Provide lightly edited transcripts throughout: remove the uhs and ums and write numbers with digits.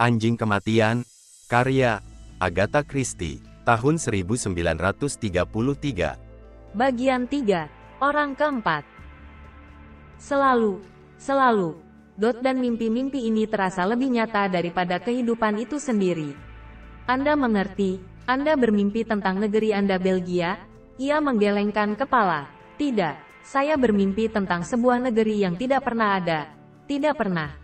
Anjing Kematian, karya Agatha Christie, tahun 1933. Bagian 3, orang keempat. Selalu, Dot dan mimpi-mimpi ini terasa lebih nyata daripada kehidupan itu sendiri. Anda mengerti, Anda bermimpi tentang negeri Anda Belgia? Ia menggelengkan kepala. Tidak, saya bermimpi tentang sebuah negeri yang tidak pernah ada. Tidak pernah.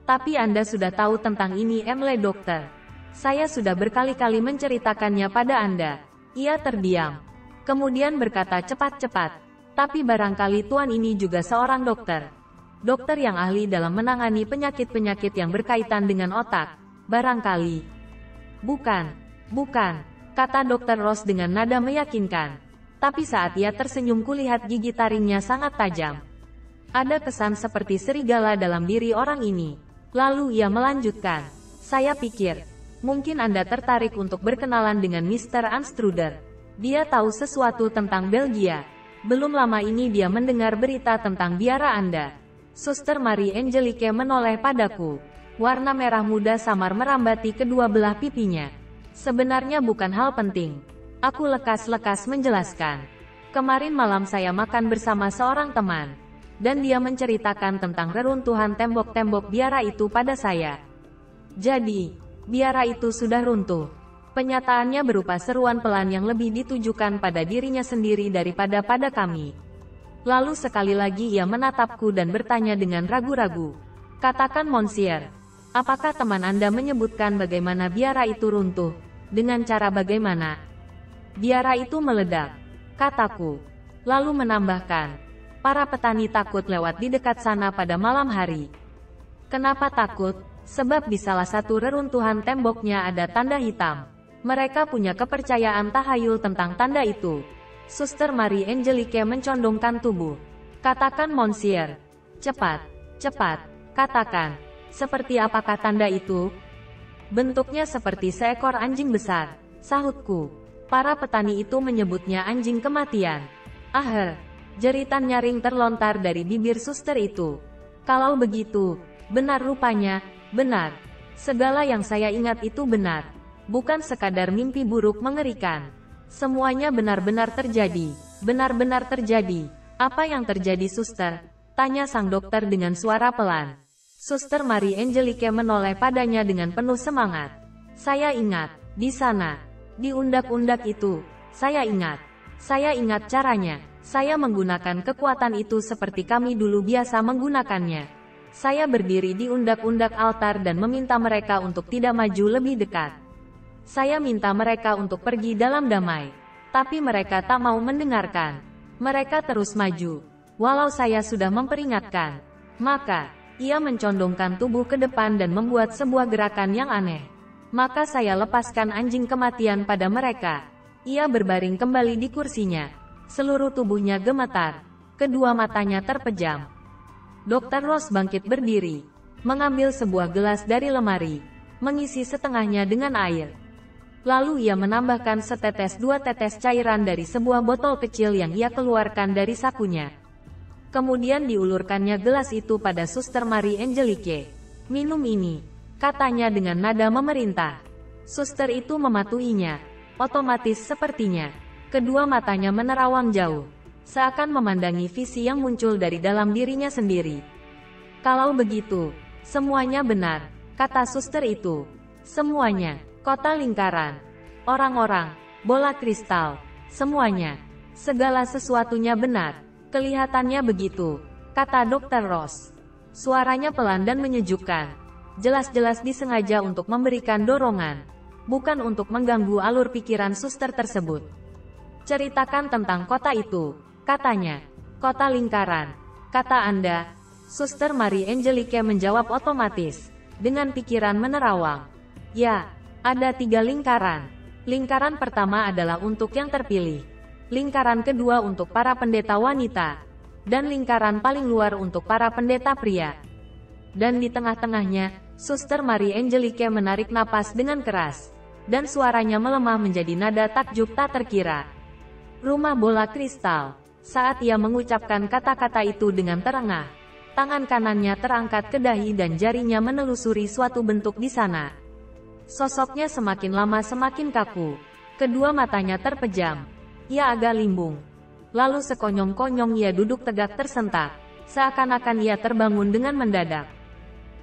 Tapi Anda sudah tahu tentang ini, Emle Dokter. Saya sudah berkali-kali menceritakannya pada Anda. Ia terdiam. Kemudian berkata cepat-cepat. Tapi barangkali tuan ini juga seorang dokter. Dokter yang ahli dalam menangani penyakit-penyakit yang berkaitan dengan otak. Barangkali. Bukan, kata Dokter Ross dengan nada meyakinkan. Tapi saat ia tersenyum kulihat gigi taringnya sangat tajam. Ada kesan seperti serigala dalam diri orang ini. Lalu ia melanjutkan. Saya pikir, mungkin Anda tertarik untuk berkenalan dengan Mr. Anstruder. Dia tahu sesuatu tentang Belgia. Belum lama ini dia mendengar berita tentang biara Anda. Suster Marie Angelique menoleh padaku. Warna merah muda samar merambati kedua belah pipinya. Sebenarnya bukan hal penting. Aku lekas-lekas menjelaskan. Kemarin malam saya makan bersama seorang teman. Dan dia menceritakan tentang reruntuhan tembok-tembok biara itu pada saya. Jadi, biara itu sudah runtuh. Penyataannya berupa seruan pelan yang lebih ditujukan pada dirinya sendiri daripada pada kami. Lalu sekali lagi ia menatapku dan bertanya dengan ragu-ragu. Katakan Monsieur, apakah teman Anda menyebutkan bagaimana biara itu runtuh? Dengan cara bagaimana? Biara itu meledak, kataku. Lalu menambahkan. Para petani takut lewat di dekat sana pada malam hari. Kenapa takut? Sebab di salah satu reruntuhan temboknya ada tanda hitam. Mereka punya kepercayaan tahayul tentang tanda itu. Suster Marie Angelique mencondongkan tubuh. Katakan Monsieur. Cepat, katakan. Seperti apakah tanda itu? Bentuknya seperti seekor anjing besar, sahutku. Para petani itu menyebutnya anjing kematian. Jeritan nyaring terlontar dari bibir suster itu. Kalau begitu, benar rupanya, benar. Segala yang saya ingat itu benar. Bukan sekadar mimpi buruk mengerikan. Semuanya benar-benar terjadi. Benar-benar terjadi. Apa yang terjadi suster? Tanya sang dokter dengan suara pelan. Suster Marie Angelique menoleh padanya dengan penuh semangat. Saya ingat, di sana. Di undak-undak itu. Saya ingat caranya. Saya menggunakan kekuatan itu seperti kami dulu biasa menggunakannya. Saya berdiri di undak-undak altar dan meminta mereka untuk tidak maju lebih dekat. Saya minta mereka untuk pergi dalam damai. Tapi mereka tak mau mendengarkan. Mereka terus maju. Walau saya sudah memperingatkan. Maka, ia mencondongkan tubuh ke depan dan membuat sebuah gerakan yang aneh. Maka saya lepaskan anjing kematian pada mereka. Ia berbaring kembali di kursinya. Seluruh tubuhnya gemetar. Kedua matanya terpejam. Dokter Ross bangkit berdiri. Mengambil sebuah gelas dari lemari. Mengisi setengahnya dengan air. Lalu ia menambahkan dua tetes cairan dari sebuah botol kecil yang ia keluarkan dari sakunya. Kemudian diulurkannya gelas itu pada Suster Marie Angelique. Minum ini, katanya dengan nada memerintah. Suster itu mematuhinya. Otomatis sepertinya. Kedua matanya menerawang jauh, seakan memandangi visi yang muncul dari dalam dirinya sendiri. Kalau begitu, semuanya benar, kata suster itu. Semuanya, kota lingkaran, orang-orang, bola kristal, semuanya, segala sesuatunya benar. Kelihatannya begitu, kata Dokter Ross. Suaranya pelan dan menyejukkan. Jelas-jelas disengaja untuk memberikan dorongan, bukan untuk mengganggu alur pikiran suster tersebut. Ceritakan tentang kota itu, katanya. Kota lingkaran, kata Anda. Suster Marie Angelique menjawab otomatis, dengan pikiran menerawang. Ya, ada 3 lingkaran. Lingkaran pertama adalah untuk yang terpilih. Lingkaran kedua untuk para pendeta wanita. Dan lingkaran paling luar untuk para pendeta pria. Dan di tengah-tengahnya, Suster Marie Angelique menarik napas dengan keras. Dan suaranya melemah menjadi nada takjub tak terkira. Rumah bola kristal. Saat ia mengucapkan kata-kata itu dengan terengah, Tangan kanannya terangkat ke dahi dan jarinya menelusuri suatu bentuk di sana. Sosoknya semakin lama semakin kaku. Kedua matanya terpejam. Ia agak limbung. Lalu sekonyong-konyong ia duduk tegak tersentak. Seakan-akan ia terbangun dengan mendadak.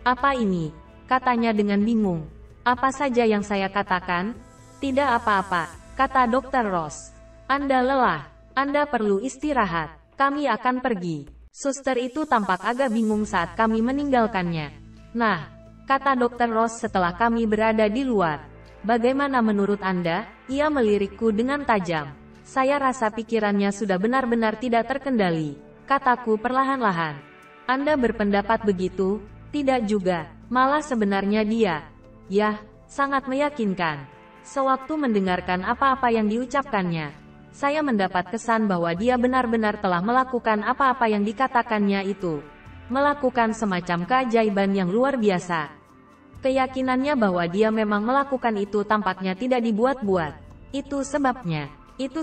"Apa ini?" katanya dengan bingung. "Apa saja yang saya katakan?" "Tidak apa-apa," kata Dr. Ross. "Anda lelah. Anda perlu istirahat. Kami akan pergi." Suster itu tampak agak bingung saat kami meninggalkannya. "Nah," kata Dr. Ross setelah kami berada di luar. "Bagaimana menurut Anda?" Ia melirikku dengan tajam. "Saya rasa pikirannya sudah benar-benar tidak terkendali," kataku perlahan-lahan. "Anda berpendapat begitu?" "Tidak juga. Malah sebenarnya dia, ya, sangat meyakinkan." Sewaktu mendengarkan apa-apa yang diucapkannya, saya mendapat kesan bahwa dia benar-benar telah melakukan apa-apa yang dikatakannya itu. Melakukan semacam keajaiban yang luar biasa. Keyakinannya bahwa dia memang melakukan itu tampaknya tidak dibuat-buat. Itu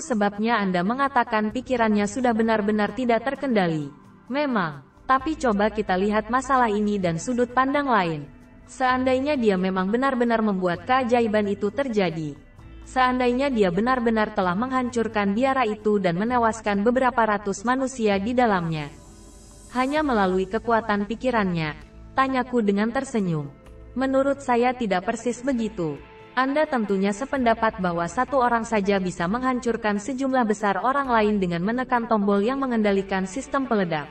sebabnya Anda mengatakan pikirannya sudah benar-benar tidak terkendali. Memang, tapi coba kita lihat masalah ini dan sudut pandang lain. Seandainya dia memang benar-benar membuat keajaiban itu terjadi. Seandainya dia benar-benar telah menghancurkan biara itu dan menewaskan beberapa ratus manusia di dalamnya. Hanya melalui kekuatan pikirannya, tanyaku dengan tersenyum. Menurut saya tidak persis begitu. Anda tentunya sependapat bahwa satu orang saja bisa menghancurkan sejumlah besar orang lain dengan menekan tombol yang mengendalikan sistem peledak.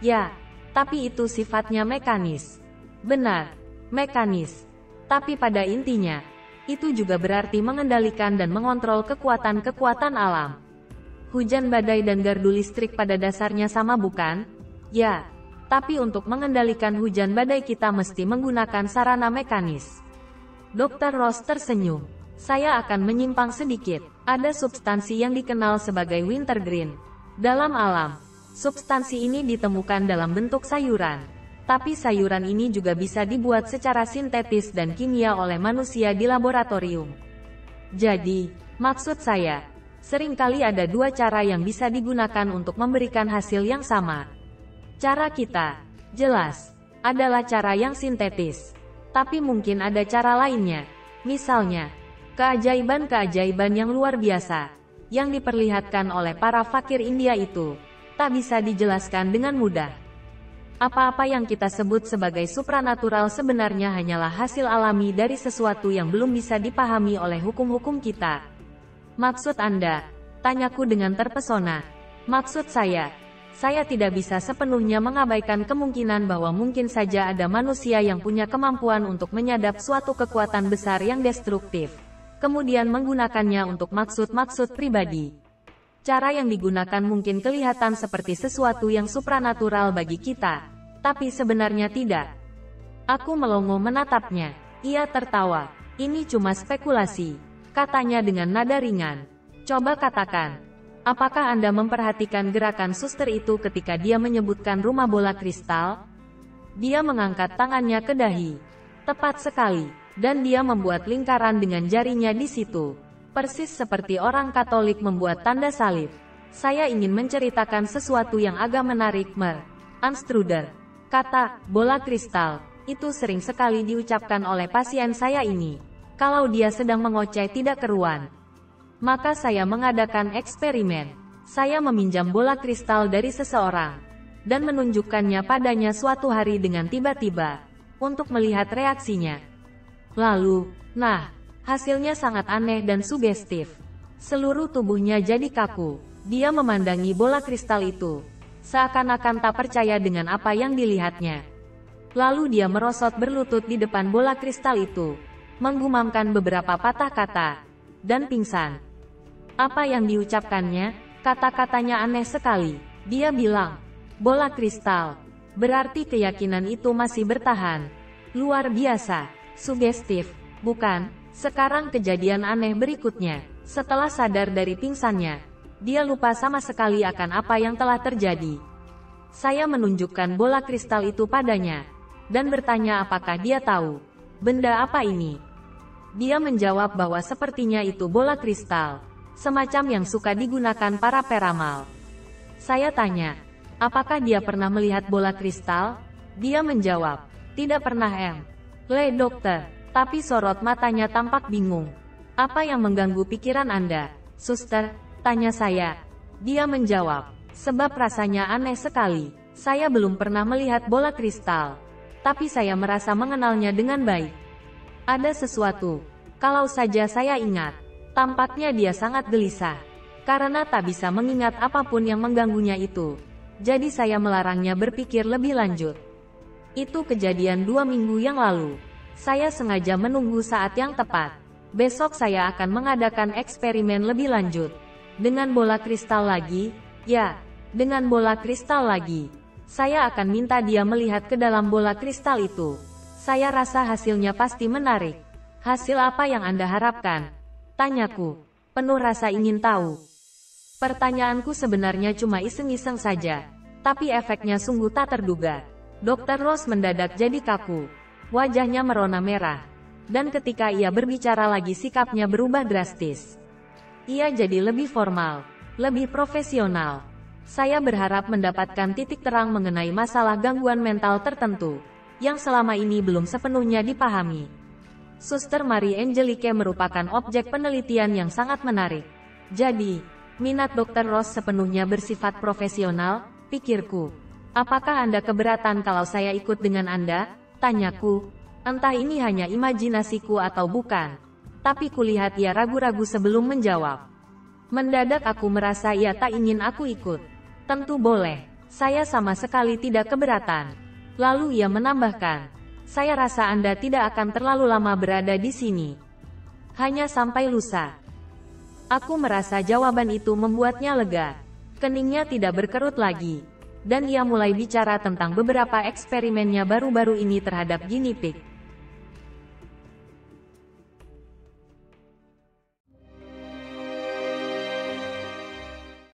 Ya, tapi itu sifatnya mekanis. Benar, mekanis. Tapi pada intinya, itu juga berarti mengendalikan dan mengontrol kekuatan-kekuatan alam. Hujan badai dan gardu listrik pada dasarnya sama bukan? Ya, tapi untuk mengendalikan hujan badai kita mesti menggunakan sarana mekanis. Dr. Ross tersenyum. "Saya akan menyimpang sedikit. Ada substansi yang dikenal sebagai wintergreen. Dalam alam, substansi ini ditemukan dalam bentuk sayuran. Tapi sayuran ini juga bisa dibuat secara sintetis dan kimia oleh manusia di laboratorium. Jadi, maksud saya, seringkali ada dua cara yang bisa digunakan untuk memberikan hasil yang sama. Cara kita, jelas, adalah cara yang sintetis. Tapi mungkin ada cara lainnya. Misalnya, keajaiban-keajaiban yang luar biasa, yang diperlihatkan oleh para fakir India itu, tak bisa dijelaskan dengan mudah. Apa-apa yang kita sebut sebagai supranatural sebenarnya hanyalah hasil alami dari sesuatu yang belum bisa dipahami oleh hukum-hukum kita." "Maksud Anda?" tanyaku dengan terpesona. "Maksud saya tidak bisa sepenuhnya mengabaikan kemungkinan bahwa mungkin saja ada manusia yang punya kemampuan untuk menyadap suatu kekuatan besar yang destruktif, kemudian menggunakannya untuk maksud-maksud pribadi. Cara yang digunakan mungkin kelihatan seperti sesuatu yang supranatural bagi kita, tapi sebenarnya tidak." Aku melongo menatapnya. Ia tertawa. "Ini cuma spekulasi," katanya dengan nada ringan. "Coba katakan, apakah Anda memperhatikan gerakan suster itu ketika dia menyebutkan rumah bola kristal?" Dia mengangkat tangannya ke dahi. "Tepat sekali, dan dia membuat lingkaran dengan jarinya di situ. Persis seperti orang Katolik membuat tanda salib. Saya ingin menceritakan sesuatu yang agak menarik, Mer. Anstruder." Kata bola kristal itu sering sekali diucapkan oleh pasien saya ini. Kalau dia sedang mengoceh tidak keruan. Maka saya mengadakan eksperimen. Saya meminjam bola kristal dari seseorang dan menunjukkannya padanya suatu hari dengan tiba-tiba untuk melihat reaksinya. Lalu, hasilnya sangat aneh dan sugestif. Seluruh tubuhnya jadi kaku. Dia memandangi bola kristal itu, seakan-akan tak percaya dengan apa yang dilihatnya. Lalu dia merosot berlutut di depan bola kristal itu, menggumamkan beberapa patah kata, dan pingsan. Apa yang diucapkannya? Kata-katanya aneh sekali. Dia bilang, "Bola kristal." Berarti keyakinan itu masih bertahan. Luar biasa, sugestif, bukan? Sekarang kejadian aneh berikutnya. Setelah sadar dari pingsannya, dia lupa sama sekali akan apa yang telah terjadi. Saya menunjukkan bola kristal itu padanya, dan bertanya apakah dia tahu, benda apa ini. Dia menjawab bahwa sepertinya itu bola kristal, semacam yang suka digunakan para peramal. Saya tanya, Apakah dia pernah melihat bola kristal? Dia menjawab, tidak pernah dokter. Tapi sorot matanya tampak bingung. Apa yang mengganggu pikiran Anda, suster? Tanya saya. Dia menjawab, sebab rasanya aneh sekali. Saya belum pernah melihat bola kristal. Tapi saya merasa mengenalnya dengan baik. Ada sesuatu. Kalau saja saya ingat. Tampaknya dia sangat gelisah. Karena tak bisa mengingat apapun yang mengganggunya itu. Jadi saya melarangnya berpikir lebih lanjut. Itu kejadian 2 minggu yang lalu. Saya sengaja menunggu saat yang tepat. Besok saya akan mengadakan eksperimen lebih lanjut. Dengan bola kristal lagi, ya, dengan bola kristal lagi. Saya akan minta dia melihat ke dalam bola kristal itu. Saya rasa hasilnya pasti menarik. Hasil apa yang Anda harapkan? Tanyaku, penuh rasa ingin tahu. Pertanyaanku sebenarnya cuma iseng-iseng saja. Tapi efeknya sungguh tak terduga. Dr. Ross mendadak jadi kaku. Wajahnya merona merah. Dan ketika ia berbicara lagi sikapnya berubah drastis. Ia jadi lebih formal, lebih profesional. Saya berharap mendapatkan titik terang mengenai masalah gangguan mental tertentu, yang selama ini belum sepenuhnya dipahami. Suster Marie Angelique merupakan objek penelitian yang sangat menarik. Jadi, minat Dr. Ross sepenuhnya bersifat profesional, pikirku. Apakah Anda keberatan kalau saya ikut dengan Anda? Tanyaku. Entah ini hanya imajinasiku atau bukan. Tapi kulihat ia ragu-ragu sebelum menjawab. Mendadak aku merasa ia tak ingin aku ikut. Tentu boleh. Saya sama sekali tidak keberatan. Lalu ia menambahkan. Saya rasa Anda tidak akan terlalu lama berada di sini. Hanya sampai lusa. Aku merasa jawaban itu membuatnya lega. Keningnya tidak berkerut lagi. Dan ia mulai bicara tentang beberapa eksperimennya baru-baru ini terhadap guinea pig.